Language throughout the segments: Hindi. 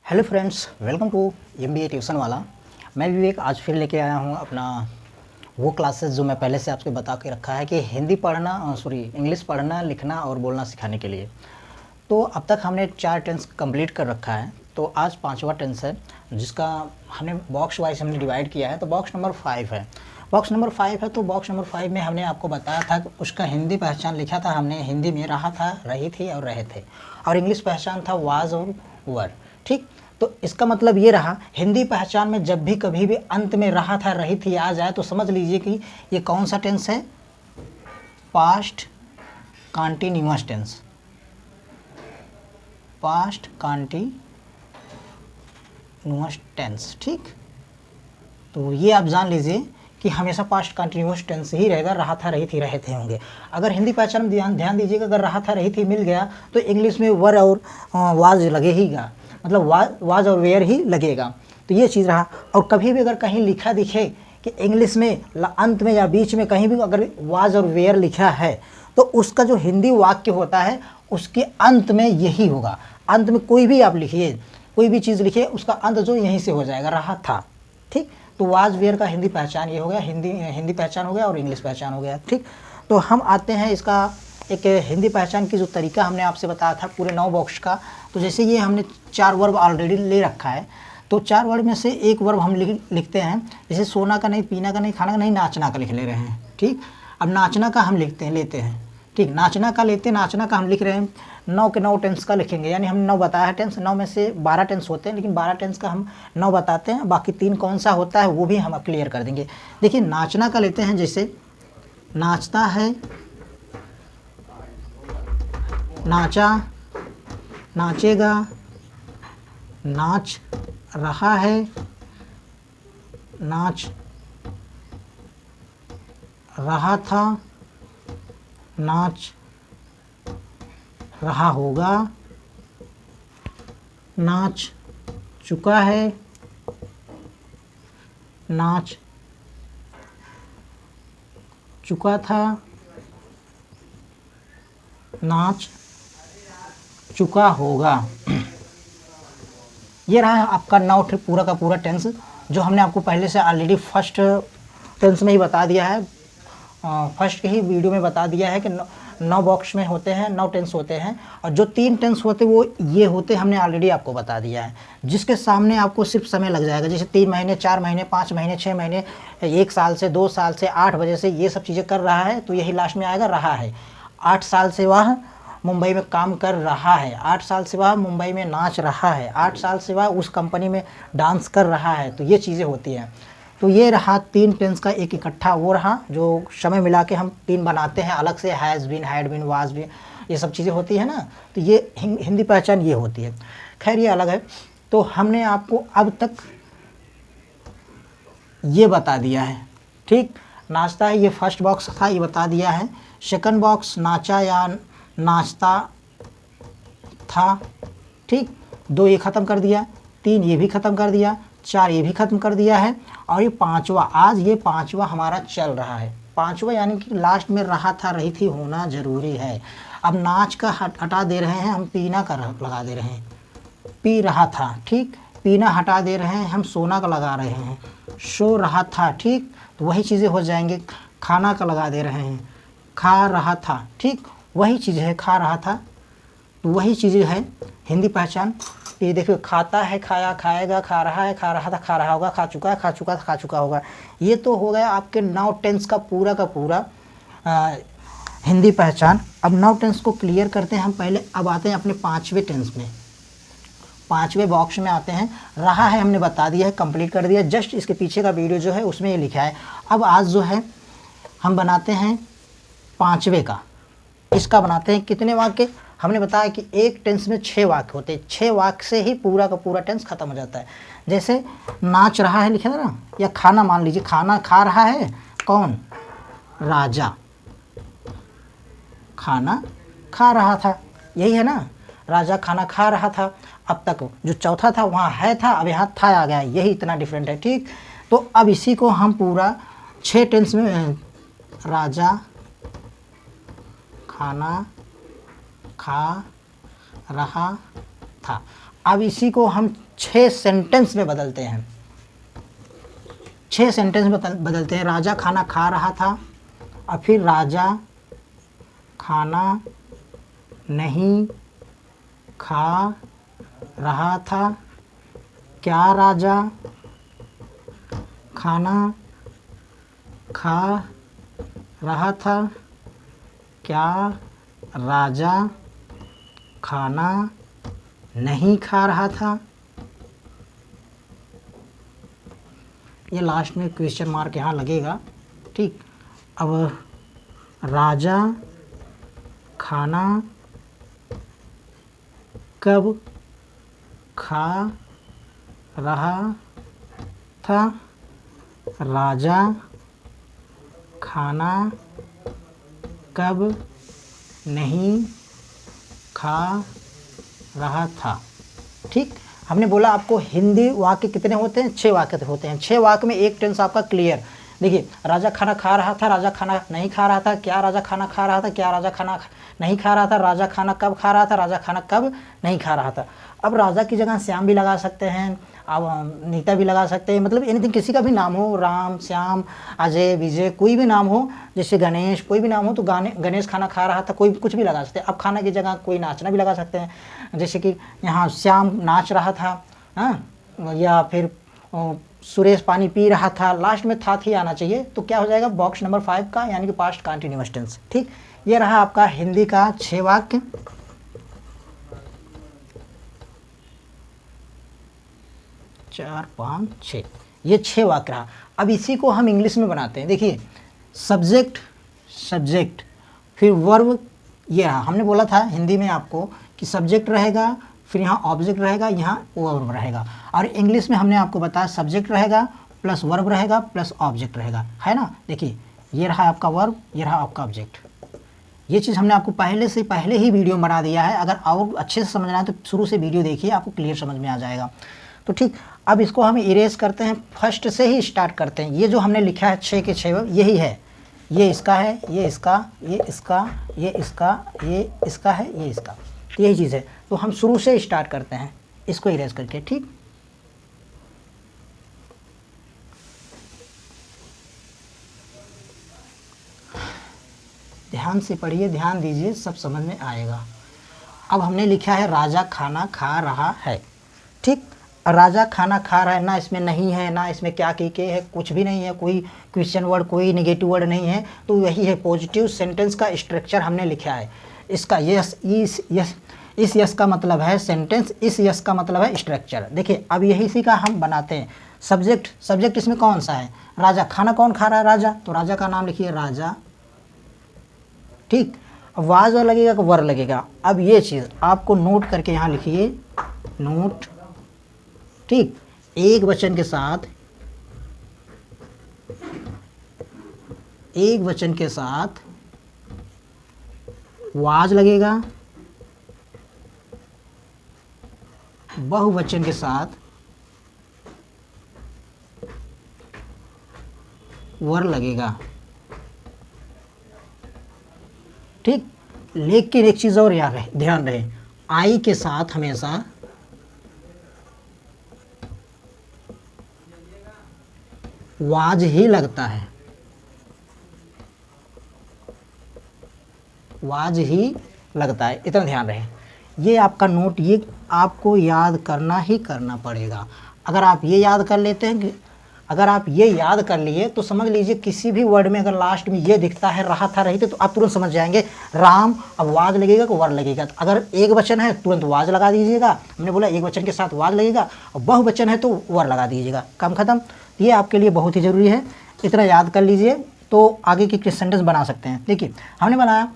Hello friends, welcome to MBA tuition वाला। मैं विवेक आज फिर लेके आया हूँ अपना वो क्लासेस जो मैं पहले से आपको बता के रखा है कि हिंदी पढ़ना इंग्लिश पढ़ना, लिखना और बोलना सिखाने के लिए। तो अब तक हमने 4 टेंस कंप्लीट कर रखा है। तो आज 5वां टेंस है जिसका हमने बॉक्स वाइज हमने डिवाइड किया है। तो बॉक्स नंबर 5 है। बॉक्स नंबर 5 है तो बॉक्स नंबर 5 में हमने आपको बताया था कि उसका हिंदी पहचान लिखा था हमने। हिंदी में रहा था, रही थी और रहे थे, और इंग्लिश पहचान था वाज और वर। ठीक, तो इसका मतलब ये रहा, हिंदी पहचान में जब भी कभी भी अंत में रहा था, रही थी आ जाए तो समझ लीजिए कि ये कौन सा टेंस है, past continuous tense. Past continuous tense. ठीक, तो ये आप जान लीजिए कि हमेशा पास्ट कॉन्टिन्यूअस टेंस ही रहेगा। रहा था, रही थी, रहे थे होंगे। अगर हिंदी पहचान में ध्यान दीजिएगा, अगर रहा था, रही थी मिल गया तो इंग्लिश में वर और वाज लगेगा, मतलब वाज और वेयर ही लगेगा। तो ये चीज़ रहा। और कभी भी अगर कहीं लिखा दिखे कि इंग्लिश में अंत में या बीच में कहीं भी अगर वाज और वेयर लिखा है तो उसका जो हिंदी वाक्य होता है उसके अंत में यही होगा। अंत में कोई भी आप लिखिए, कोई भी चीज़ लिखिए, उसका अंत जो यहीं से हो जाएगा, रहा था। ठीक, तो वाज वेयर का हिंदी पहचान ये हो गया, हिंदी पहचान हो गया और इंग्लिश पहचान हो गया। ठीक, तो हम आते हैं इसका एक हिंदी पहचान की जो तरीका हमने आपसे बताया था पूरे 9 बॉक्स का। तो जैसे ये हमने 4 वर्ब ऑलरेडी ले रखा है, तो 4 वर्ब में से एक वर्ब हम लिखते हैं। जैसे सोना का नहीं, पीना का नहीं, खाना का नहीं, नाचना का लिख ले रहे हैं। ठीक, अब नाचना का हम लेते हैं। ठीक, नाचना का हम लिख रहे हैं। 9 के 9 टेंस का लिखेंगे, यानी हम 9 बताया है टेंस। 9 में से 12 टेंस होते हैं, लेकिन 12 टेंस का हम 9 बताते हैं। बाकी 3 कौन सा होता है वो भी हम क्लियर कर देंगे। देखिए नाचना का लेते हैं, जैसे नाचता है, नाचा, नाचेगा, नाच रहा है, नाच रहा था, नाच रहा होगा, नाच चुका है, नाच चुका था, नाच चुका होगा। ये रहा आपका 9 पूरा का पूरा टेंस, जो हमने आपको पहले से ऑलरेडी फर्स्ट टेंस में ही बता दिया है। फर्स्ट के ही वीडियो में बता दिया है कि 9 बॉक्स में होते हैं, 9 टेंस होते हैं, और जो 3 टेंस होते वो ये होते हमने ऑलरेडी आपको बता दिया है, जिसके सामने आपको सिर्फ समय लग जाएगा। जैसे 3 महीने, 4 महीने, 5 महीने, 6 महीने, 1 साल से, 2 साल से, 8 बजे से, ये सब चीज़ें कर रहा है तो यही लास्ट में आएगा रहा है। 8 साल से वह मुंबई में काम कर रहा है, 8 साल से वह मुंबई में नाच रहा है, 8 साल से वह उस कंपनी में डांस कर रहा है। तो ये चीज़ें होती हैं। तो ये रहा 3 टेंस का एक इकट्ठा वो रहा, जो समय मिला के हम 3 बनाते हैं अलग से, has been, had been, was been, ये सब चीज़ें होती है ना। तो ये हिंदी पहचान ये होती है। खैर ये अलग है। तो हमने आपको अब तक ये बता दिया है। ठीक, नाचता है ये फर्स्ट बॉक्स था, ये बता दिया है। सेकंड बॉक्स नाचा या नाचता था। ठीक, 2 ये ख़त्म कर दिया, 3 ये भी ख़त्म कर दिया, 4 ये भी ख़त्म कर दिया है, और ये 5वां, आज ये 5वां हमारा चल रहा है। 5वां यानी कि लास्ट में रहा था, रही थी होना ज़रूरी है। अब नाच का हटा दे रहे हैं हम, पीना का लगा दे रहे हैं, पी रहा था। ठीक, पीना हटा दे रहे हैं हम, सोना का लगा रहे हैं, सो रहा था। ठीक, तो वही चीज़ें हो जाएंगे। खाना का लगा दे रहे हैं, खा रहा था। ठीक, वही चीज़ है, खा रहा था, तो वही चीज़ें है हिंदी पहचान। ये देखिए, खाता है, खाया, खाएगा, खा रहा है, खा रहा था, खा रहा होगा, खा चुका है, खा चुका था, खा चुका होगा। ये तो हो गया आपके 9 टेंस का पूरा हिंदी पहचान। अब 9 टेंस को क्लियर करते हैं हम पहले। अब आते हैं अपने 5वें टेंस में, 5वें बॉक्स में आते हैं। रहा है हमने बता दिया है, कंप्लीट कर दिया। जस्ट इसके पीछे का वीडियो जो है उसमें ये लिखा है। अब आज जो है हम बनाते हैं 5वें का। इसका बनाते हैं कितने वाक्य, हमने बताया कि एक टेंस में 6 वाक्य होते हैं। 6 वाक्य से ही पूरा का पूरा टेंस खत्म हो जाता है। जैसे नाच रहा है लिखा था ना, या खाना मान लीजिए, खाना खा रहा है कौन, राजा, खाना खा रहा था, यही है ना, राजा खाना खा रहा था। अब तक जो चौथा था वहाँ है था, अब यहाँ था आ गया, यही इतना डिफरेंट है। ठीक, तो अब इसी को हम पूरा 6 टेंस में, राजा खाना खा रहा था। अब इसी को हम 6 सेंटेंस में बदलते हैं, 6 सेंटेंस में बदलते हैं। राजा खाना खा रहा था, और फिर राजा खाना नहीं खा रहा था। क्या राजा खाना खा रहा था? क्या राजा खाना नहीं खा रहा था? ये लास्ट में क्वेश्चन मार्क यहाँ लगेगा, ठीक। अब राजा खाना कब खा रहा था? राजा खाना कब नहीं खा रहा था, ठीक। हमने बोला आपको हिंदी वाक्य कितने होते हैं? 6 वाक्य होते हैं। 6 वाक्य में एक टेंस आपका क्लियर। देखिए, राजा खाना खा रहा था, राजा खाना नहीं खा रहा था, क्या राजा खाना खा रहा था, क्या राजा खाना नहीं खा रहा था, राजा खाना कब खा रहा था, राजा खाना कब नहीं खा रहा था। अब राजा की जगह श्याम भी लगा सकते हैं, अब नीता भी लगा सकते हैं, मतलब एनीथिंग, किसी का भी नाम हो, राम, श्याम, अजय, विजय, कोई भी नाम हो, जैसे गणेश, कोई भी नाम हो तो गणेश खाना खा रहा था, कोई कुछ भी लगा सकते हैं। अब खाना की जगह कोई नाचना भी लगा सकते हैं, जैसे कि यहाँ श्याम नाच रहा था, हाँ, या फिर सुरेश पानी पी रहा था। लास्ट में था थी आना चाहिए, तो क्या हो जाएगा बॉक्स नंबर 5 का, यानी कि पास्ट कंटिन्यूअस टेंस, ठीक। ये रहा आपका हिंदी का 6 वाक्य। 4, 5, 6, ये 6 वाक्य रहा। अब इसी को हम इंग्लिश में बनाते हैं। देखिए, सब्जेक्ट फिर वर्ब, ये रहा। हमने बोला था हिंदी में आपको कि सब्जेक्ट रहेगा, फिर यहाँ ऑब्जेक्ट रहेगा, यहाँ वर्ब रहेगा। और इंग्लिश में हमने आपको बताया सब्जेक्ट रहेगा प्लस वर्ब रहेगा प्लस ऑब्जेक्ट रहेगा, है ना। देखिए, ये रहा आपका वर्ब, ये रहा आपका ऑब्जेक्ट। ये चीज़ हमने आपको पहले ही वीडियो बना दिया है। अगर और अच्छे से समझना है तो शुरू से वीडियो देखिए, आपको क्लियर समझ में आ जाएगा। तो ठीक, अब इसको हम इरेज करते हैं, फर्स्ट से ही स्टार्ट करते हैं। ये जो हमने लिखा है 6 के 6 यही है, ये इसका है, ये इसका, ये इसका, ये इसका, ये इसका है, ये इसका, यही चीज़ है। तो हम शुरू से स्टार्ट करते हैं इसको इरेज करके, ठीक। ध्यान से पढ़िए, ध्यान दीजिए, सब समझ में आएगा। अब हमने लिखा है राजा खाना खा रहा है, ठीक। राजा खाना खा रहा है, ना इसमें नहीं है, ना इसमें क्या के है, कुछ भी नहीं है, कोई क्वेश्चन वर्ड, कोई नेगेटिव वर्ड नहीं है। तो यही है पॉजिटिव सेंटेंस का स्ट्रक्चर हमने लिखा है। इसका यस, इस यस का मतलब है सेंटेंस, इस यस का मतलब है स्ट्रक्चर। देखिए, अब यही सी का हम बनाते हैं। सब्जेक्ट इसमें कौन सा है? राजा। खाना कौन खा रहा है? राजा। तो राजा का नाम लिखिए राजा, ठीक। वाज और लगेगा कि वर लगेगा। अब ये चीज़ आपको नोट करके यहाँ लिखिए, नोट, ठीक। एक वचन के साथ वाज लगेगा, बहुवचन के साथ वर लगेगा, ठीक। लेकिन एक चीज़ और ध्यान रहे, आई के साथ हमेशा वाज ही लगता है, वाज ही लगता है, इतना ध्यान रहे। ये आपका नोट, ये आपको याद करना ही करना पड़ेगा। अगर आप ये याद कर लेते हैं, अगर आप ये याद कर लिए तो समझ लीजिए किसी भी वर्ड में अगर लास्ट में ये दिखता है रहा था रही थे, तो आप तुरंत समझ जाएंगे राम। अब वाज लगेगा तो वर लगेगा। तो अगर एक वचन है तुरंत वाज लगा दीजिएगा, हमने बोला एक वचन के साथ वाज लगेगा, और बहुवचन है तो वर लगा दीजिएगा, काम खत्म। ये आपके लिए बहुत ही ज़रूरी है, इतना याद कर लीजिए तो आगे की सेंटेंस बना सकते हैं। देखिए, हमने बनाया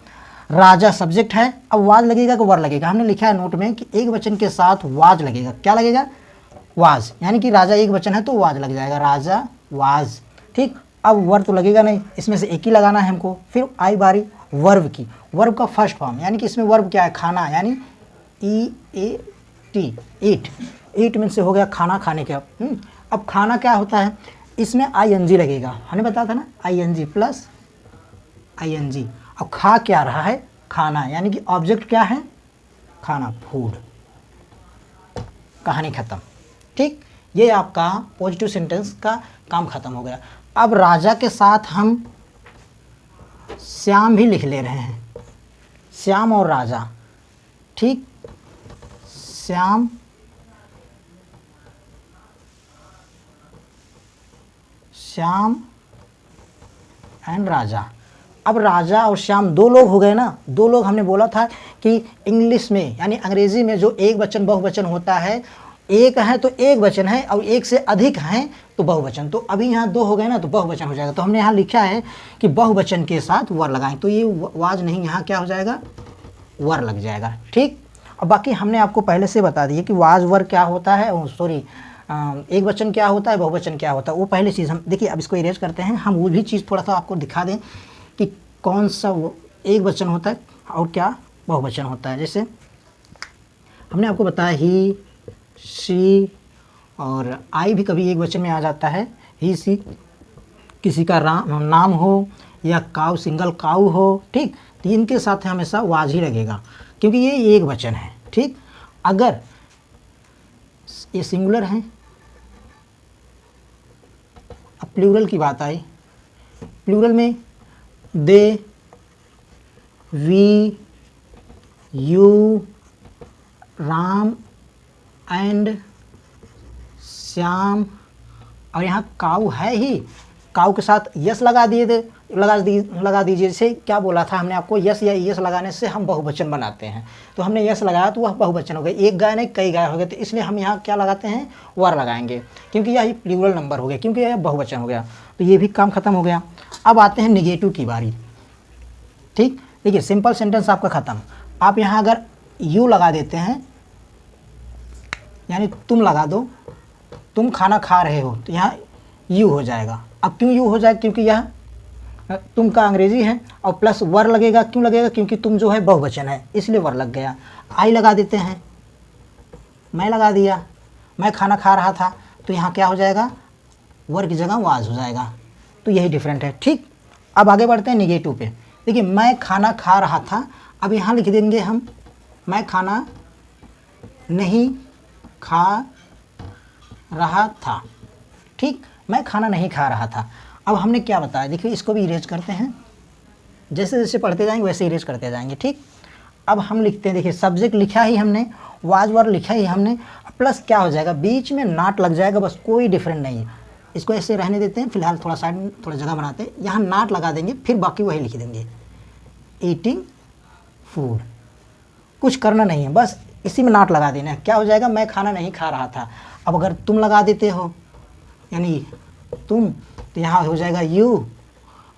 राजा सब्जेक्ट है, अब वाज लगेगा कि वर लगेगा। हमने लिखा है नोट में कि एक वचन के साथ वाज लगेगा। क्या लगेगा? वाज, यानी कि राजा एक वचन है तो वाज लग जाएगा, राजा वाज, ठीक। अब वर तो लगेगा नहीं, इसमें से एक ही लगाना है हमको। फिर आई बारी वर्ब की। वर्ब का फर्स्ट फॉर्म, यानी कि इसमें वर्ब क्या है? खाना, यानी EAT, ईट। ईट मीन से हो गया खाना, खाने का। अब खाना क्या होता है? इसमें ING लगेगा, हमने बताया था ना, ING प्लस ING। अब खा क्या रहा है? खाना, यानी कि ऑब्जेक्ट क्या है? खाना, फूड, कहानी ख़त्म। ठीक, ये आपका पॉजिटिव सेंटेंस का काम ख़त्म हो गया। अब राजा के साथ हम श्याम भी लिख ले रहे हैं, श्याम और राजा। ठीक, श्याम श्याम एंड राजा। अब राजा और श्याम दो लोग हो गए ना, दो लोग। हमने बोला था कि इंग्लिश में यानी अंग्रेजी में जो एक वचन बहुवचन होता है, एक है तो एक वचन है और एक से अधिक हैं तो बहुवचन। तो अभी यहाँ दो हो गए ना तो बहुवचन हो जाएगा। तो हमने यहाँ लिखा है कि बहुवचन के साथ वर लगाएं, तो ये वाज नहीं, यहाँ क्या हो जाएगा, वर लग जाएगा। ठीक, और बाकी हमने आपको पहले से बता दिया कि वाज वर क्या होता है, सॉरी एक वचन क्या होता है, बहुवचन क्या होता है, वो पहले चीज़ हम देखिए। अब इसको इरेज करते हैं, हम वो भी चीज़ थोड़ा सा आपको दिखा दें कि कौन सा एक वचन होता है और क्या बहुवचन होता है। जैसे हमने आपको बताया ही, शी और आई भी कभी एक वचन में आ जाता है। ही, सी किसी का नाम हो या काऊ, सिंगल काऊ हो। ठीक, तो इनके साथ हमेशा वाज ही लगेगा क्योंकि ये एक वचन है। ठीक, अगर ये सिंगुलर है, अब प्लूरल की बात आई, प्लूरल में they, we, you, Ram and Shyam, और यहाँ काऊ है ही, काऊ के साथ यस लगा दीजिए। जैसे क्या बोला था हमने आपको, यस या यस लगाने से हम बहुवचन बनाते हैं, तो हमने यस लगाया तो वह बहुवचन हो गया। एक गाय नहीं कई गाय हो गए, तो इसलिए हम यहाँ क्या लगाते हैं, वर लगाएंगे, क्योंकि यह प्लूरल नंबर हो गया, क्योंकि यह बहुवचन हो गया। तो ये भी काम खत्म हो गया। अब आते हैं निगेटिव की बारी। ठीक, देखिए सिंपल सेंटेंस आपका ख़त्म। आप यहाँ अगर यू लगा देते हैं, यानी तुम लगा दो, तुम खाना खा रहे हो, तो यहाँ यू हो जाएगा। अब क्यों यू हो जाएगा, क्योंकि यह तुम का अंग्रेजी है, और प्लस वर लगेगा। क्यों लगेगा, क्योंकि तुम जो है बहुवचन है, इसलिए वर लग गया। आई लगा देते हैं, मैं लगा दिया, मैं खाना खा रहा था, तो यहाँ क्या हो जाएगा, वर की जगह वाज हो जाएगा। तो यही डिफरेंट है। ठीक, अब आगे बढ़ते हैं निगेटिव पे। देखिए मैं खाना खा रहा था, अब यहाँ लिख देंगे हम, मैं खाना नहीं खा रहा था। ठीक, मैं खाना नहीं खा रहा था। अब हमने क्या बताया, देखिए इसको भी इरेज करते हैं, जैसे जैसे पढ़ते जाएंगे वैसे इरेज करते जाएंगे। ठीक, अब हम लिखते हैं, देखिए सब्जेक्ट लिखा ही हमने, वाज वर लिखा ही हमने, प्लस क्या हो जाएगा, बीच में नाट लग जाएगा, बस कोई डिफरेंट नहीं है। इसको ऐसे रहने देते हैं, फिलहाल थोड़ा साइड में थोड़ा जगह बनाते हैं, यहाँ नाट लगा देंगे, फिर बाकी वही लिख देंगे, ईटिंग फूड। कुछ करना नहीं है, बस इसी में नाट लगा देना है। क्या हो जाएगा, मैं खाना नहीं खा रहा था। अब अगर तुम लगा देते हो, यानी तुम, तो यहाँ हो जाएगा यू,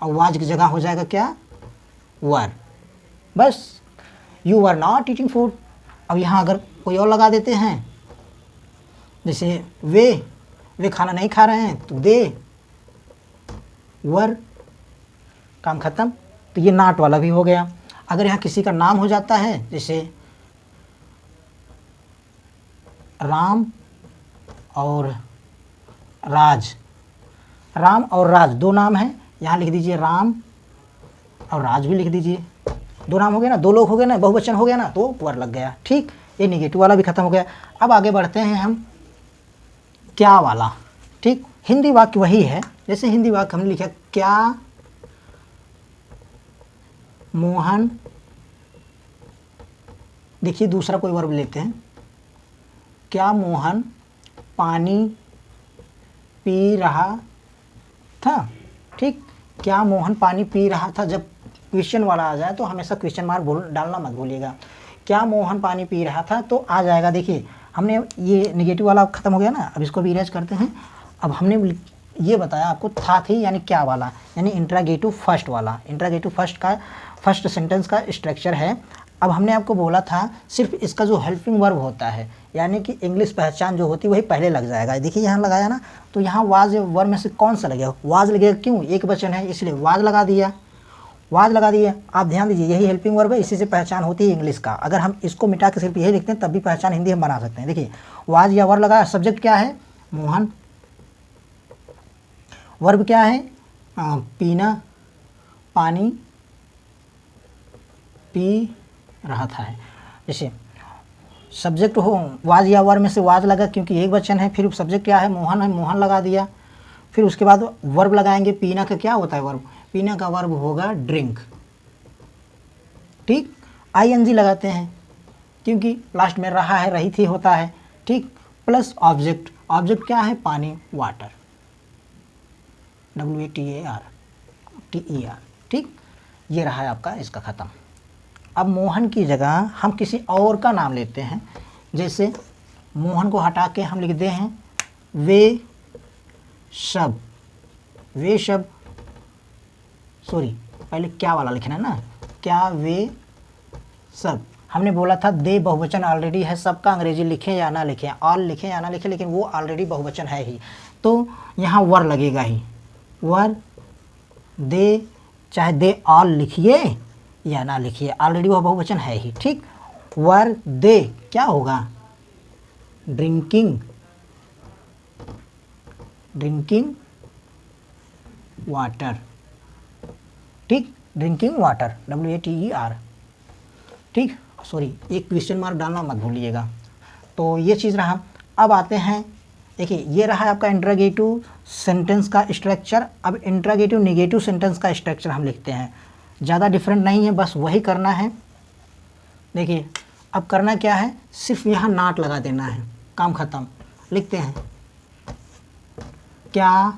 और वाज की जगह हो जाएगा क्या, वर। बस you were not eating food. अब यहाँ अगर कोई और लगा देते हैं, जैसे वे खाना नहीं खा रहे हैं, तो दे, वर, काम खत्म। तो ये नाट वाला भी हो गया। अगर यहाँ किसी का नाम हो जाता है, जैसे राम और राज, राम और राज दो नाम हैं, यहाँ लिख दीजिए राम और राज भी लिख दीजिए। दो नाम हो गए ना, दो लोग हो गए ना, बहुवचन हो गया ना, तो वर लग गया। ठीक, ये निगेटिव वाला भी खत्म हो गया। अब आगे बढ़ते हैं हम क्या वाला। ठीक, हिंदी वाक्य वही है, जैसे हिंदी वाक्य हमने लिखा, क्या मोहन, देखिए दूसरा कोई वर्ब लेते हैं, क्या मोहन पानी पी रहा था। ठीक, क्या मोहन पानी पी रहा था। जब क्वेश्चन वाला आ जाए तो हमेशा क्वेश्चन मार्क डालना मत भूलिएगा। क्या मोहन पानी पी रहा था, तो आ जाएगा। देखिए हमने ये निगेटिव वाला खत्म हो गया ना, अब इसको भी इरेज करते हैं। अब हमने ये बताया आपको था थी यानी क्या वाला, यानी इंट्रागेटिव फर्स्ट वाला। इंट्रागेटिव फर्स्ट का फर्स्ट सेंटेंस का स्ट्रक्चर है। अब हमने आपको बोला था सिर्फ इसका जो हेल्पिंग वर्ब होता है, यानी कि इंग्लिश पहचान जो होती है वही पहले लग जाएगा। देखिए यहाँ लगाया ना, तो यहाँ वाज वर्ब में से कौन सा लगेगा, वाज लगेगा। क्यों, एक वचन है इसलिए वाज लगा दिया, वाज लगा दिया। आप ध्यान दीजिए, यही हेल्पिंग वर्ब है, इसी से पहचान होती है इंग्लिश का। अगर हम इसको मिटा के सिर्फ यही लिखते हैं तब भी पहचान हिंदी हम बना सकते हैं। देखिए वाज या वर्ब लगा, सब्जेक्ट क्या है, मोहन, वर्ब क्या है, पीना, पानी पी रहा था है। जैसे सब्जेक्ट हो वाज या वर में से वाज लगा क्योंकि एक वचन है, फिर सब्जेक्ट क्या है, मोहन है, मोहन लगा दिया। फिर उसके बाद वर्ब लगाएंगे, पीना का क्या होता है वर्ब, पीना का वर्ब होगा ड्रिंक। ठीक, आईएनजी लगाते हैं क्योंकि लास्ट में रहा है, रही थी होता है। ठीक, प्लस ऑब्जेक्ट, ऑब्जेक्ट क्या है, पानी, वाटर, WATER। ठीक, ये रहा है आपका इसका ख़त्म। अब मोहन की जगह हम किसी और का नाम लेते हैं, जैसे मोहन को हटा के हम लिखते हैं वे शब, वे शब, सॉरी पहले क्या वाला लिखना है ना, क्या वे सब। हमने बोला था दे बहुवचन ऑलरेडी है, सबका अंग्रेजी लिखें या ना लिखें, ऑल लिखें या ना लिखें, लेकिन वो ऑलरेडी बहुवचन है ही, तो यहाँ वर लगेगा ही, वर दे, चाहे दे ऑल लिखिए या ना लिखिए, ऑलरेडी वह बहुवचन है ही। ठीक, वर दे क्या होगा, ड्रिंकिंग, ड्रिंकिंग वाटर। ठीक, ड्रिंकिंग वाटर, WATER। ठीक, सॉरी एक क्वेश्चन मार्क डालना मत भूलिएगा। तो ये चीज़ रहा। अब आते हैं, देखिए ये रहा है आपका इंट्रोगेटिव सेंटेंस का स्ट्रक्चर। अब इंट्रोगेटिव नेगेटिव सेंटेंस का स्ट्रक्चर हम लिखते हैं, ज़्यादा डिफरेंट नहीं है, बस वही करना है। देखिए अब करना क्या है, सिर्फ यहाँ नॉट लगा देना है, काम ख़त्म। लिखते हैं क्या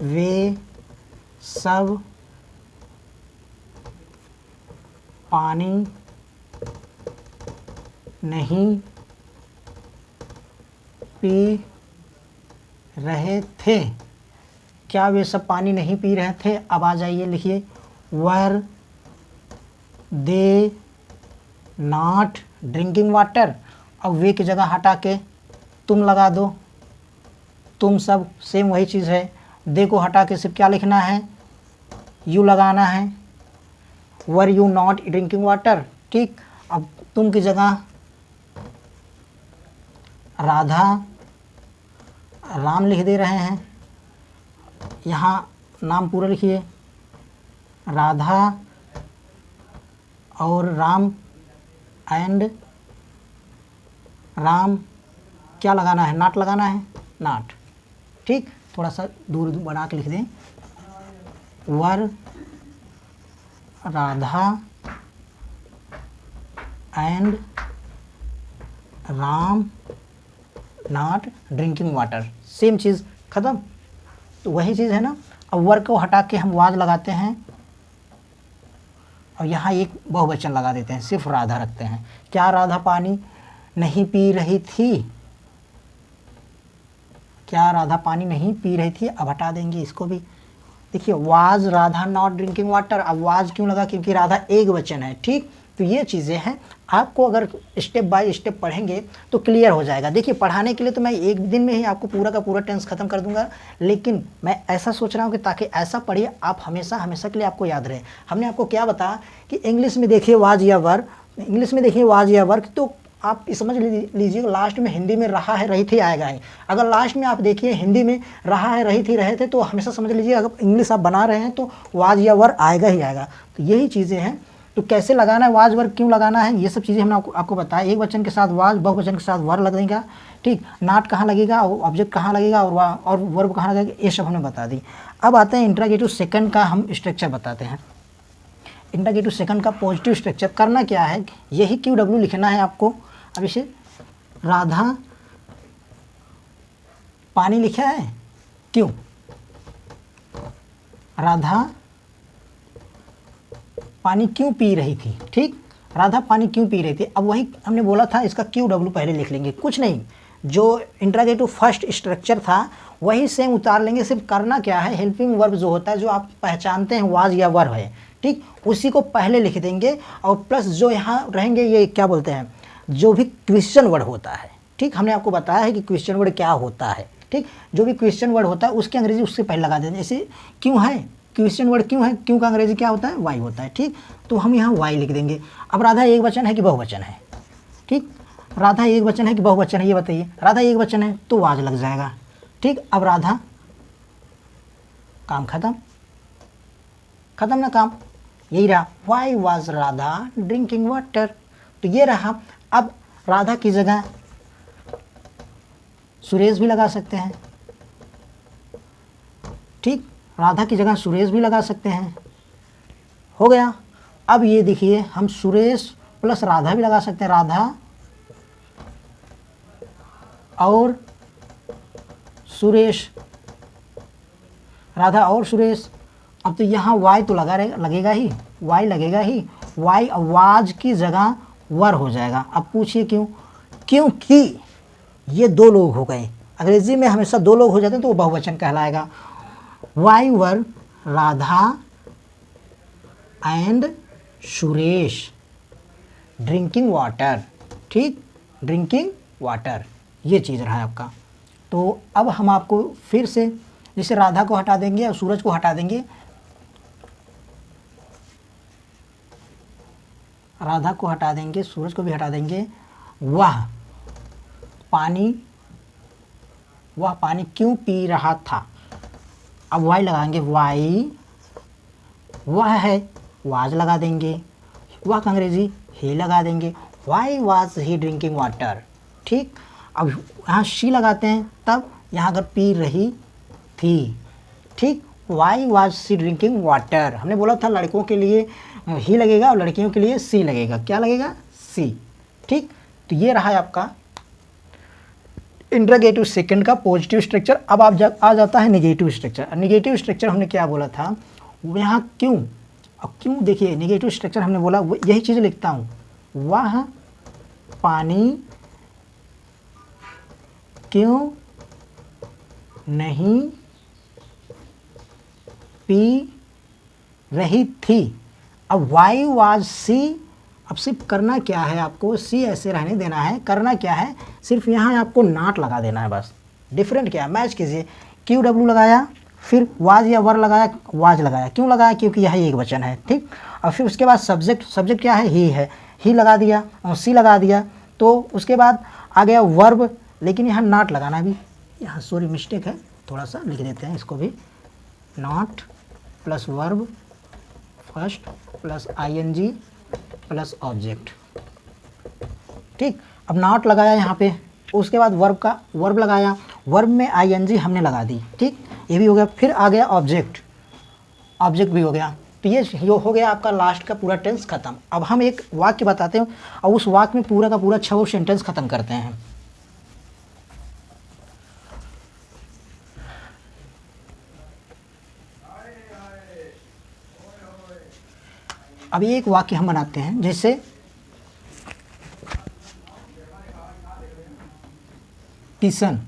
वे सब पानी नहीं पी रहे थे, क्या वे सब पानी नहीं पी रहे थे। अब आ जाइए लिखिए वर दे नॉट ड्रिंकिंग वाटर। अब वे की जगह हटा के तुम लगा दो, तुम सब सेम वही चीज़ है, दे को हटा के सिर्फ क्या लिखना है, यू लगाना है, were you not drinking water. ठीक, अब तुम की जगह राधा राम लिख दे रहे हैं, यहाँ नाम पूरा लिखिए, राधा और राम एंड राम क्या लगाना है, नॉट लगाना है, नॉट। ठीक, थोड़ा सा दूर बना के लिख दें, were Radha and Ram not drinking water, same चीज़ ख़त्म। तो वही चीज़ है ना। अब वर्ग को हटा के हम वाज लगाते हैं और यहाँ एक बहुवचन लगा देते हैं, सिर्फ राधा रखते हैं। क्या राधा पानी नहीं पी रही थी, क्या राधा पानी नहीं पी रही थी। अब हटा देंगे इसको भी। देखिए was Radha not drinking water, अब वाज क्यों लगा, क्योंकि राधा एक वचन है। ठीक, तो ये चीज़ें हैं, आपको अगर स्टेप बाय स्टेप पढ़ेंगे तो क्लियर हो जाएगा। देखिए पढ़ाने के लिए तो मैं एक दिन में ही आपको पूरा का पूरा टेंस खत्म कर दूंगा, लेकिन मैं ऐसा सोच रहा हूँ कि ताकि ऐसा पढ़िए आप हमेशा हमेशा के लिए आपको याद रहे। हमने आपको क्या बताया कि इंग्लिश में देखिए वाज या वर, इंग्लिश में देखिए वाज या वर्क, तो आप समझ लीजिए लास्ट में हिंदी में रहा है रही थी आएगा ही। अगर लास्ट में आप देखिए हिंदी में रहा है रही थी रहे थे, तो हमेशा समझ लीजिए अगर इंग्लिश आप बना रहे हैं तो वाज या वर आएगा ही आएगा। तो यही चीज़ें हैं। तो कैसे लगाना है, वाज वर क्यों लगाना है, ये सब चीज़ें हमने आपको बताया। एक वचन के साथ वाज, बहुवचन के साथ वर लगेगा। ठीक, नॉट कहाँ लगेगा, ऑब्जेक्ट कहाँ लगेगा और वर्ब कहाँ लगेगा, ये सब हमने बता दी। अब आते हैं इंट्रोगेटिव सेकंड का हम स्ट्रक्चर बताते हैं। इंट्रोगेटिव सेकंड का पॉजिटिव स्ट्रक्चर करना क्या है, यही QW लिखना है आपको। अब इसे राधा पानी लिखा है, क्यों, राधा पानी क्यों पी रही थी। ठीक, राधा पानी क्यों पी रही थी। अब वही हमने बोला था, इसका QW पहले लिख लेंगे, कुछ नहीं, जो इंट्रोगेटिव फर्स्ट स्ट्रक्चर था वही सेम उतार लेंगे। सिर्फ करना क्या है, हेल्पिंग वर्ब जो होता है, जो आप पहचानते हैं वाज या वर है, ठीक, उसी को पहले लिख देंगे। और प्लस जो यहाँ रहेंगे ये क्या बोलते हैं, जो भी क्वेश्चन वर्ड होता है। ठीक, हमने आपको बताया है कि क्वेश्चन वर्ड क्या होता है। ठीक, जो भी क्वेश्चन वर्ड होता है उसकी अंग्रेजी उससे पहले लगा देंगे। जैसे क्यों है, क्वेश्चन वर्ड क्यों है, क्यों का अंग्रेजी क्या होता है, वाई होता है। ठीक, तो हम यहाँ वाई लिख देंगे। अब राधा एक वचन है कि बहुवचन है, ठीक, राधा एक वचन है कि बहुवचन है, ये बताइए। राधा एक वचन है तो वाज लग जाएगा। ठीक, अब राधा, काम खत्म, खत्म ना काम, यही रहा, why was Radha drinking water. तो ये रहा। अब राधा की जगह सुरेश भी लगा सकते हैं। ठीक, राधा की जगह सुरेश भी लगा सकते हैं। हो गया। अब ये देखिए, हम सुरेश प्लस राधा भी लगा सकते हैं, राधा और सुरेश, राधा और सुरेश। अब तो यहाँ वाई तो लगेगा ही, वाई लगेगा ही। वाई आवाज की जगह वर हो जाएगा। अब पूछिए क्यों? क्योंकि ये दो लोग हो गए। अंग्रेजी में हमेशा दो लोग हो जाते हैं तो वो बहुवचन कहलाएगा। Why were Radha and Suresh drinking water. ठीक, ड्रिंकिंग वाटर, ये चीज़ रहा है आपका। तो अब हम आपको फिर से, जैसे राधा को हटा देंगे और सूरज को हटा देंगे, राधा को हटा देंगे, सूरज को भी हटा देंगे। वह पानी क्यों पी रहा था? अब वाई लगाएंगे, वाई वह है, वाज लगा देंगे। वह का अंग्रेजी ही लगा देंगे, why was he drinking water. ठीक, अब यहाँ शी लगाते हैं, तब यहाँ अगर पी रही थी। ठीक, why was she drinking water. हमने बोला था लड़कों के लिए ही लगेगा और लड़कियों के लिए सी लगेगा। क्या लगेगा? सी। ठीक, तो ये रहा है आपका इंटरोगेटिव सेकंड का पॉजिटिव स्ट्रक्चर। अब आप आ जाता है नेगेटिव स्ट्रक्चर। नेगेटिव स्ट्रक्चर हमने क्या बोला था, यहाँ क्यों, अब क्यों देखिए, नेगेटिव स्ट्रक्चर हमने बोला, यही चीज़ लिखता हूँ, वह पानी क्यों नहीं पी रही थी। अब वाई वाज सी, अब सिर्फ करना क्या है आपको, सी ऐसे रहने देना है। करना क्या है, सिर्फ यहाँ आपको नॉट लगा देना है बस। डिफरेंट क्या है, मैच कीजिए। क्यू डब्ल्यू लगाया, फिर वाज या वर लगाया, वाज लगाया। क्यों लगाया? क्योंकि यह एक वचन है। ठीक, और फिर उसके बाद सब्जेक्ट क्या है, ही है, ही लगा दिया और सी लगा दिया। तो उसके बाद आ गया वर्ब, लेकिन यहाँ नॉट लगाना भी, यहाँ सॉरी मिस्टेक है, थोड़ा सा लिख देते हैं इसको भी। Not plus verb first plus ING plus object. ठीक, अब नॉट लगाया यहाँ पे, उसके बाद वर्ब लगाया, वर्ब में आईएनजी हमने लगा दी। ठीक, ये भी हो गया। फिर आ गया ऑब्जेक्ट भी हो गया। तो ये हो गया आपका लास्ट का पूरा टेंस खत्म। अब हम एक वाक्य बताते हैं और उस वाक्य में पूरा का पूरा 6 सेंटेंस खत्म करते हैं। अब एक वाक्य हम बनाते हैं, जैसे किशन,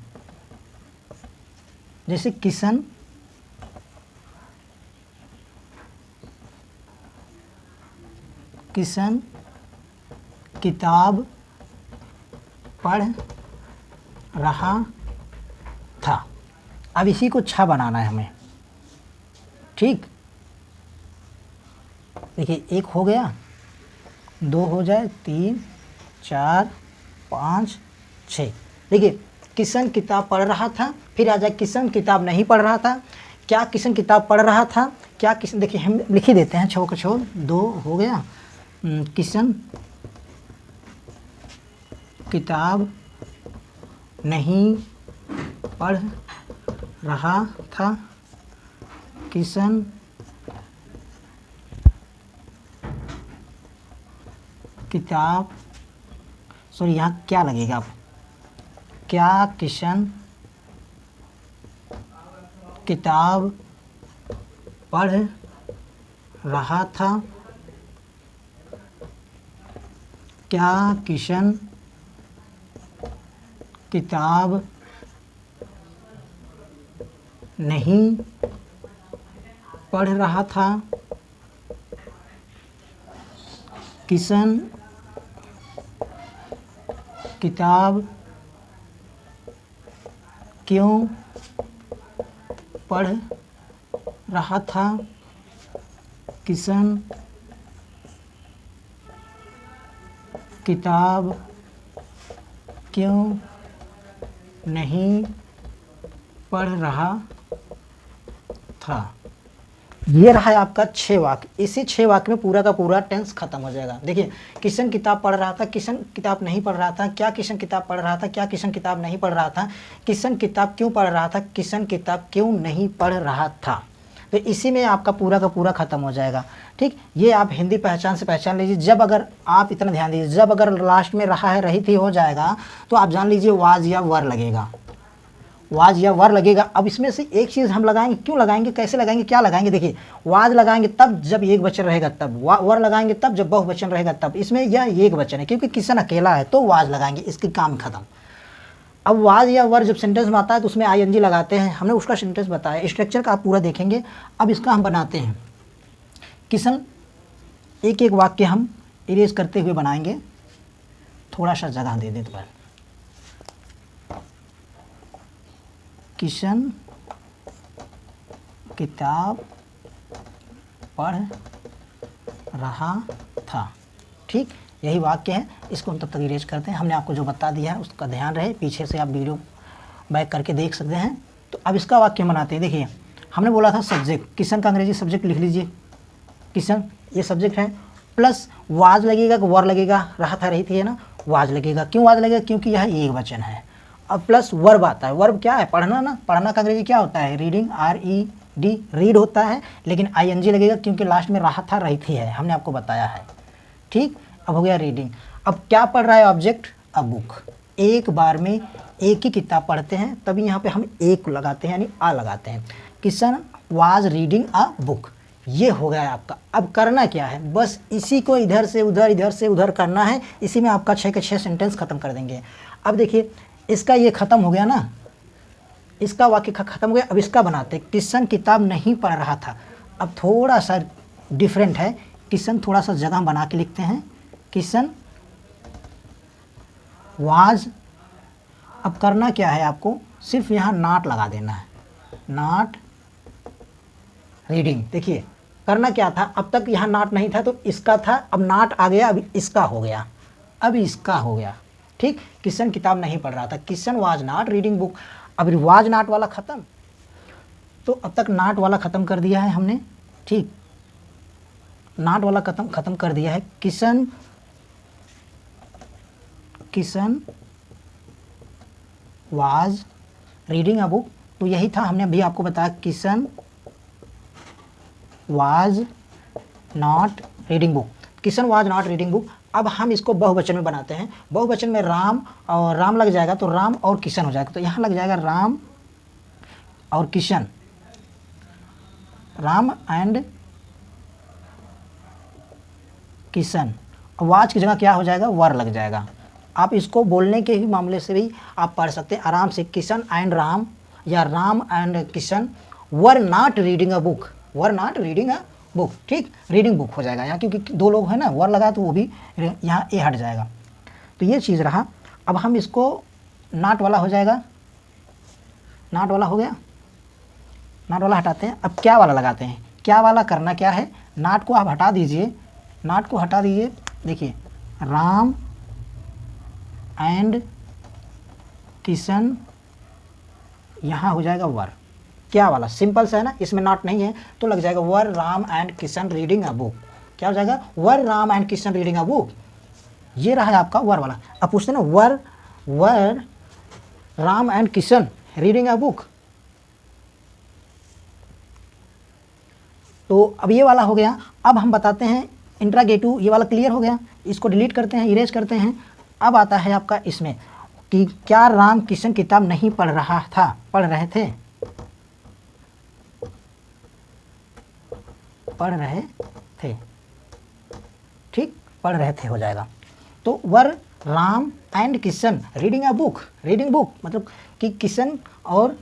जैसे किशन किताब पढ़ रहा था। अब इसी को 6 बनाना है हमें। ठीक, देखिए, एक हो गया, 2 हो जाए, 3 4 5 6। देखिए, किशन किताब पढ़ रहा था, फिर आ जाए किशन किताब नहीं पढ़ रहा था। क्या किशन किताब पढ़ रहा था? क्या किशन, देखिए हम लिख ही देते हैं, 6 का 6, 2 हो गया। किशन किताब नहीं पढ़ रहा था। किशन किताब, सॉरी यहाँ क्या लगेगा, अब क्या किशन किताब पढ़ रहा था? क्या किशन किताब नहीं पढ़ रहा था? किशन किताब क्यों पढ़ रहा था? किशन किताब क्यों नहीं पढ़ रहा था? ये रहा है आपका 6 वाक्य। इसी 6 वाक्य में पूरा का पूरा टेंस खत्म हो जाएगा। देखिए, किशन किताब पढ़ रहा था, किशन किताब नहीं पढ़ रहा था, क्या किशन किताब पढ़ रहा था, क्या किशन किताब नहीं पढ़ रहा था, किशन किताब क्यों पढ़ रहा था, किशन किताब क्यों नहीं पढ़ रहा था। तो इसी में आपका पूरा का पूरा खत्म हो जाएगा। ठीक, ये आप हिंदी पहचान से पहचान लीजिए। जब अगर आप इतना ध्यान दीजिए, जब अगर लास्ट में रहा है रही थी हो जाएगा तो आप जान लीजिए वाज या वर लगेगा, वाज या वर लगेगा। अब इसमें से एक चीज़ हम लगाएंगे, क्यों लगाएंगे, कैसे लगाएंगे, क्या लगाएंगे। देखिए, वाज लगाएंगे तब जब एक वचन रहेगा तब, वर लगाएंगे तब जब बहुवचन रहेगा तब। इसमें यह एक वचन है क्योंकि किशन अकेला है तो वाज लगाएंगे, इसकी काम खत्म। अब वाज या वर जब सेंटेंस में आता है तो उसमें आईएनजी लगाते हैं, हमने उसका सेंटेंस बताया। स्ट्रक्चर का आप पूरा देखेंगे। अब इसका हम बनाते हैं। किशन एक एक वाक्य हम इरेज करते हुए बनाएंगे। थोड़ा सा जगह दे देते हैं। किशन किताब पढ़ रहा था। ठीक, यही वाक्य है। इसको हम तब तक इरेज करते हैं। हमने आपको जो बता दिया है उसका ध्यान रहे, पीछे से आप वीडियो बैक करके देख सकते हैं। तो अब इसका वाक्य बनाते हैं। देखिए, हमने बोला था सब्जेक्ट, किशन का अंग्रेजी सब्जेक्ट लिख लीजिए। किशन ये सब्जेक्ट है, प्लस वाज लगेगा कि वर लगेगा, रहा था रही थी है ना, वाज लगेगा। क्यों वाज लगेगा, क्योंकि यह एक वचन है। अब प्लस वर्ब आता है। वर्ब क्या है, पढ़ना ना। पढ़ना का अंग्रेजी क्या होता है, रीडिंग, RED, रीड होता है, लेकिन ING लगेगा क्योंकि लास्ट में रहा था रही थी है, हमने आपको बताया है। ठीक, अब हो गया रीडिंग। अब क्या पढ़ रहा है ऑब्जेक्ट, अ बुक। एक बार में एक ही किताब पढ़ते हैं, तभी यहाँ पे हम एक लगाते हैं यानी आ लगाते हैं। Kishan was reading a book, ये हो गया आपका। अब करना क्या है, बस इसी को इधर से उधर, इधर से उधर करना है। इसी में आपका 6 के 6 सेंटेंस खत्म कर देंगे। अब देखिए, इसका ये खत्म हो गया ना, इसका वाक्य खत्म हो गया। अब इसका बनाते, किशन किताब नहीं पढ़ रहा था। अब थोड़ा सा डिफरेंट है, किशन थोड़ा सा जगह बना के लिखते हैं। किशन वाज, अब करना क्या है आपको, सिर्फ यहाँ नॉट लगा देना है, नॉट रीडिंग। देखिए, करना क्या था, अब तक यहाँ नॉट नहीं था तो इसका था, अब नॉट आ गया, अब इसका हो गया, अब इसका हो गया। ठीक, किशन किताब नहीं पढ़ रहा था, Kishan was not reading book. अब वाज नॉट वाला ख़त्म, तो अब तक नॉट वाला ख़त्म कर दिया है हमने। ठीक, नॉट वाला ख़त्म कर दिया है। Kishan was reading a book, तो यही था, हमने अभी आपको बताया Kishan was not reading book, Kishan was not reading book. अब हम इसको बहुवचन में बनाते हैं। बहुवचन में राम और राम लग जाएगा तो राम और किशन हो जाएगा। तो यहाँ लग जाएगा राम और किशन, राम एंड किशन। वाज की जगह क्या हो जाएगा, वर लग जाएगा। आप इसको बोलने के ही मामले से भी आप पढ़ सकते हैं आराम से, किशन एंड राम या Ram and Kishan were not reading a book, were not reading a book. ठीक, रीडिंग बुक हो जाएगा यहाँ, क्योंकि दो लोग हैं ना, वर लगा तो वो भी यहाँ ए हट जाएगा। तो ये चीज़ रहा। अब हम इसको नॉट वाला हो जाएगा, नॉट वाला हो गया, नॉट वाला हटाते हैं। अब क्या वाला लगाते हैं। क्या वाला करना क्या है, नॉट को आप हटा दीजिए, नॉट को हटा दीजिए। देखिए, राम एंड किशन, यहाँ हो जाएगा वर। क्या वाला, सिंपल सा है ना, इसमें नॉट नहीं है तो लग जाएगा were Ram and Kishan reading a book. क्या हो जाएगा, were Ram and Kishan reading a book. ये रहा आपका वर वाला। अब पूछते हैं ना, were Ram and Kishan reading a book. तो अब ये वाला हो गया। अब हम बताते हैं इंट्रागेटिव, ये वाला क्लियर हो गया, इसको डिलीट करते हैं, इरेज करते हैं। अब आता है आपका इसमें कि क्या राम किशन किताब नहीं पढ़ रहा था, पढ़ रहे थे, पढ़ रहे थे। ठीक, पढ़ रहे थे हो जाएगा। तो were Ram and Kishan reading a book, reading book मतलब कि किशन और,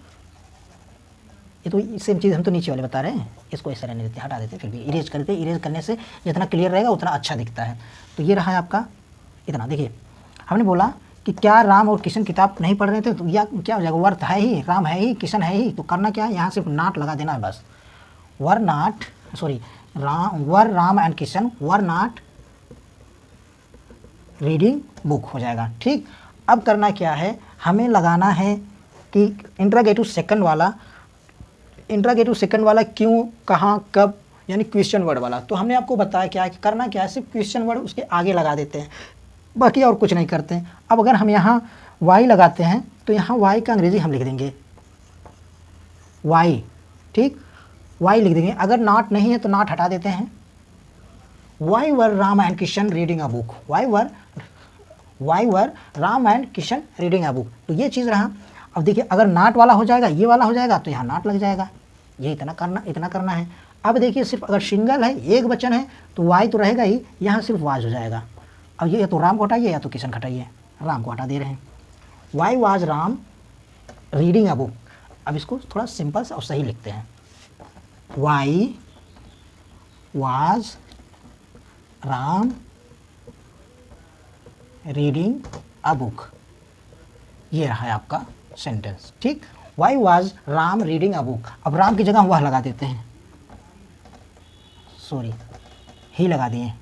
ये तो सेम चीज़ हम तो नीचे वाले बता रहे हैं, इसको ऐसे रहने देते, हटा देते, फिर भी इरेज करते। इरेज करने से जितना क्लियर रहेगा उतना अच्छा दिखता है। तो ये रहा है आपका इतना। देखिए, हमने बोला कि क्या राम और किशन किताब नहीं पढ़ रहे थे, तो यह क्या हो जाएगा, वर है ही, राम है ही, किशन है ही। तो करना क्या है, यहाँ सिर्फ नॉट लगा देना है बस, were not, sorry, were Ram and Kishan were not reading book हो जाएगा। ठीक, अब करना क्या है, हमें लगाना है कि इंट्रागेटिव सेकंड वाला, इंट्रोगेटिव सेकंड वाला क्यों, कहाँ, कब, यानी क्वेश्चन वर्ड वाला, तो हमने आपको बताया क्या है कि करना क्या है, सिर्फ क्वेश्चन वर्ड उसके आगे लगा देते हैं, बाकी और कुछ नहीं करते हैं। अब अगर हम यहाँ वाई लगाते हैं तो यहाँ वाई का अंग्रेजी हम लिख देंगे वाई, ठीक, वाई लिख देंगे। अगर नॉट नहीं है तो नॉट हटा देते हैं। Why were Ram and Kishan reading a book, why were Ram and Kishan reading a book, तो ये चीज़ रहा। अब देखिए अगर नॉट वाला हो जाएगा, ये वाला हो जाएगा, तो यहाँ नॉट लग जाएगा, ये इतना करना है। अब देखिए सिर्फ अगर सिंगल है, एक वचन है, तो वाई तो रहेगा ही, यहाँ सिर्फ वाज हो जाएगा। अब ये या तो राम को हटाइए या तो किशन को हटाइए, राम को हटा दे रहे हैं। Why was Ram reading a book. अब इसको थोड़ा सिंपल और सही लिखते हैं, why was Ram reading a book, ये रहा है आपका सेंटेंस, ठीक। Why was Ram reading a book. अब राम की जगह वह लगा देते हैं, सॉरी ही लगा दिए,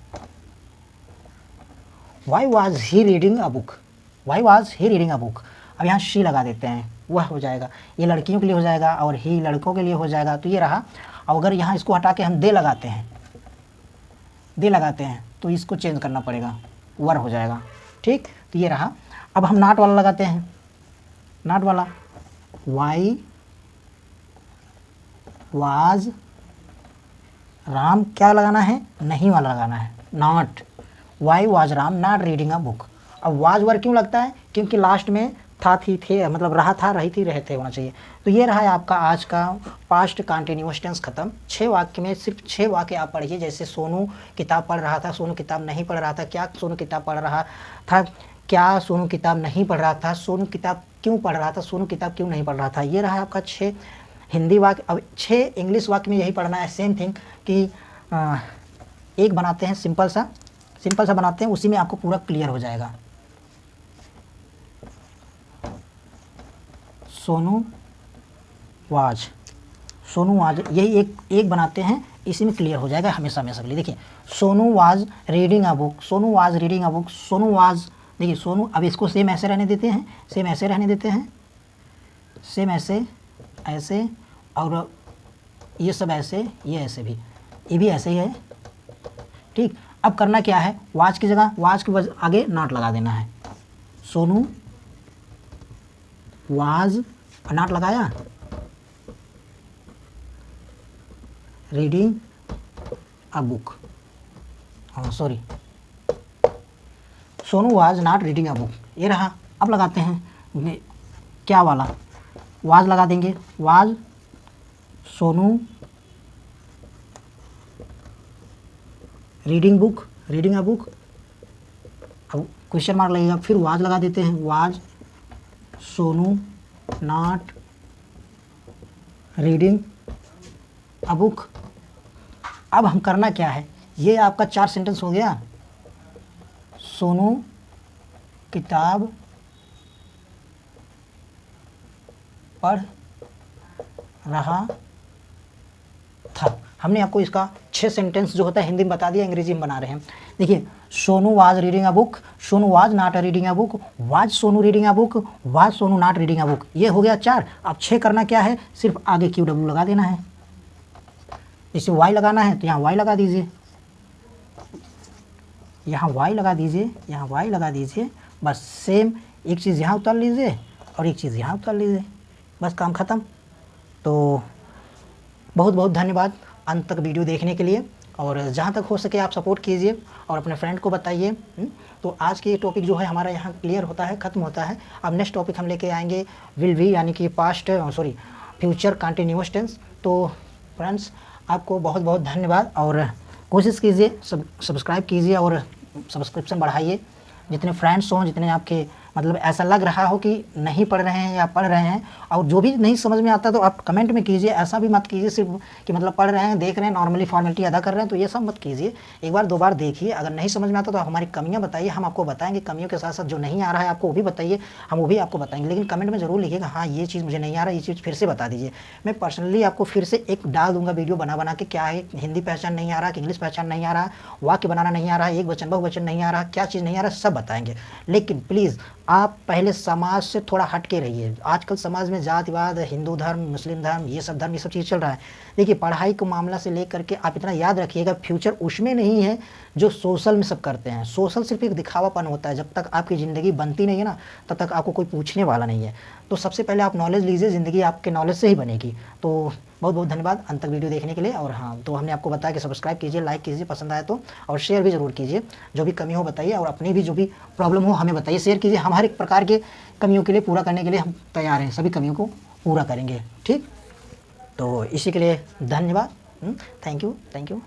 why was he reading a book, why was he reading a book. अब यहाँ शी लगा देते हैं, वह हो जाएगा, ये लड़कियों के लिए हो जाएगा और ही लड़कों के लिए हो जाएगा, तो ये रहा। और अगर यहाँ इसको हटा के हम दे लगाते हैं तो इसको चेंज करना पड़ेगा, वर हो जाएगा, ठीक, तो ये रहा। अब हम नॉट वाला लगाते हैं, नॉट वाला, वाई वाज राम, क्या लगाना है, नहीं वाला लगाना है, not, why was Ram not reading a book. अब वाज वर क्यों लगता है, क्योंकि लास्ट में था, थी, थे, मतलब रहा था, रही थी, रहे थे होना चाहिए। तो ये रहा है आपका आज का पास्ट कंटिन्यूअस टेंस खत्म। 6 वाक्य में सिर्फ 6 वाक्य आप पढ़िए। जैसे सोनू किताब पढ़ रहा था, सोनू किताब नहीं पढ़ रहा था, क्या सोनू किताब पढ़ रहा था, क्या सोनू किताब नहीं पढ़ रहा था, सोनू किताब क्यों पढ़ रहा था, सोनू किताब क्यों नहीं पढ़ रहा था। ये रहा आपका 6 हिंदी वाक्य। अब 6 इंग्लिश वाक्य में यही पढ़ना है, सेम थिंग कि एक बनाते हैं सिंपल सा बनाते हैं, उसी में आपको पूरा क्लियर हो जाएगा। सोनू वाज, यही एक बनाते हैं, इसी में क्लियर हो जाएगा हमेशा के लिए। देखिए Sonu was reading a book, Sonu was reading a book, Sonu was, देखिए सोनू, अब इसको सेम ऐसे रहने देते हैं, सेम ऐसे, और ये सब ऐसे, ये ऐसे भी, ये भी ऐसे ही है, ठीक। अब करना क्या है, वाज की जगह, वाज के आगे नॉट लगा देना है, सोनू वाज, नॉट लगाया, reading a book, sorry, Sonu was not reading a book, ये रहा। अब लगाते हैं क्या वाला, वाज लगा देंगे, was Sonu reading a book. अब क्वेश्चन मार्क लगेगा, फिर वाज लगा देते हैं, was Sonu not reading a book. अब हम करना क्या है, ये आपका 4 सेंटेंस हो गया। सोनू किताब पढ़ रहा था। हमने आपको इसका 6 सेंटेंस जो होता है हिंदी में बता दिया, अंग्रेजी में बना रहे हैं। देखिए Sonu was reading a book, Sonu was not reading a book, was Sonu reading a book, was Sonu not reading a book. ये हो गया 4। अब 6 करना क्या है, सिर्फ आगे QW लगा देना है। जैसे वाई लगाना है तो यहाँ वाई लगा दीजिए, यहाँ वाई लगा दीजिए, यहाँ वाई लगा दीजिए, बस सेम एक चीज़ यहाँ उतार लीजिए और एक चीज़ यहाँ उतार लीजिए, बस काम ख़त्म। तो बहुत बहुत धन्यवाद अंत तक वीडियो देखने के लिए, और जहाँ तक हो सके आप सपोर्ट कीजिए और अपने फ्रेंड को बताइए। तो आज की टॉपिक जो है हमारा यहाँ क्लियर होता है, ख़त्म होता है। अब नेक्स्ट टॉपिक हम लेके आएंगे विल बी, यानी कि फ्यूचर कंटिन्यूअस टेंस। तो फ्रेंड्स आपको बहुत बहुत धन्यवाद, और कोशिश कीजिए सब्सक्राइब कीजिए और सब्सक्रिप्शन बढ़ाइए। जितने फ्रेंड्स हों, जितने आपके मतलब ऐसा लग रहा हो कि नहीं पढ़ रहे हैं या पढ़ रहे हैं, और जो भी नहीं समझ में आता तो आप कमेंट में कीजिए। ऐसा भी मत कीजिए सिर्फ कि मतलब पढ़ रहे हैं, देख रहे हैं, नॉर्मली फॉर्मेलिटी अदा कर रहे हैं, तो ये सब मत कीजिए। एक बार 2 बार देखिए, अगर नहीं समझ में आता तो आप हमारी कमियां बताइए, हम आपको बताएंगे। कमियों के साथ साथ जो नहीं आ रहा है आपको वो भी बताइए, हम वो भी आपको बताएंगे। लेकिन कमेंट में ज़रूर लिखिएगा, हाँ ये चीज़ मुझे नहीं आ रहा, ये चीज़ फिर से बता दीजिए। मैं पर्सनली आपको फिर से एक डाल दूंगा वीडियो बना के, क्या है हिंदी पहचान नहीं आ रहा, इंग्लिश पहचान नहीं आ रहा, वाक्य बनाना नहीं आ रहा, एक वचन बहुवचन नहीं आ रहा, क्या चीज़ नहीं आ रहा, सब बताएंगे। लेकिन प्लीज़ आप पहले समाज से थोड़ा हट के रहिए। आजकल समाज में जातिवाद, हिंदू धर्म, मुस्लिम धर्म, ये सब धर्म, ये सब चीज़ चल रहा है। देखिए पढ़ाई को मामला से लेकर के आप इतना याद रखिएगा, फ्यूचर उसमें नहीं है जो सोशल में सब करते हैं। सोशल सिर्फ एक दिखावापन होता है, जब तक आपकी ज़िंदगी बनती नहीं है ना तब तक आपको कोई पूछने वाला नहीं है। तो सबसे पहले आप नॉलेज लीजिए, ज़िंदगी आपके नॉलेज से ही बनेगी। तो बहुत बहुत धन्यवाद अंत तक वीडियो देखने के लिए। और हाँ, तो हमने आपको बताया कि सब्सक्राइब कीजिए, लाइक कीजिए पसंद आए तो, और शेयर भी ज़रूर कीजिए। जो भी कमी हो बताइए, और अपनी भी जो भी प्रॉब्लम हो हमें बताइए, शेयर कीजिए। हम हर एक प्रकार के कमियों के लिए पूरा करने के लिए हम तैयार हैं, सभी कमियों को पूरा करेंगे। ठीक, तो इसी के लिए धन्यवाद। Thank you, thank you.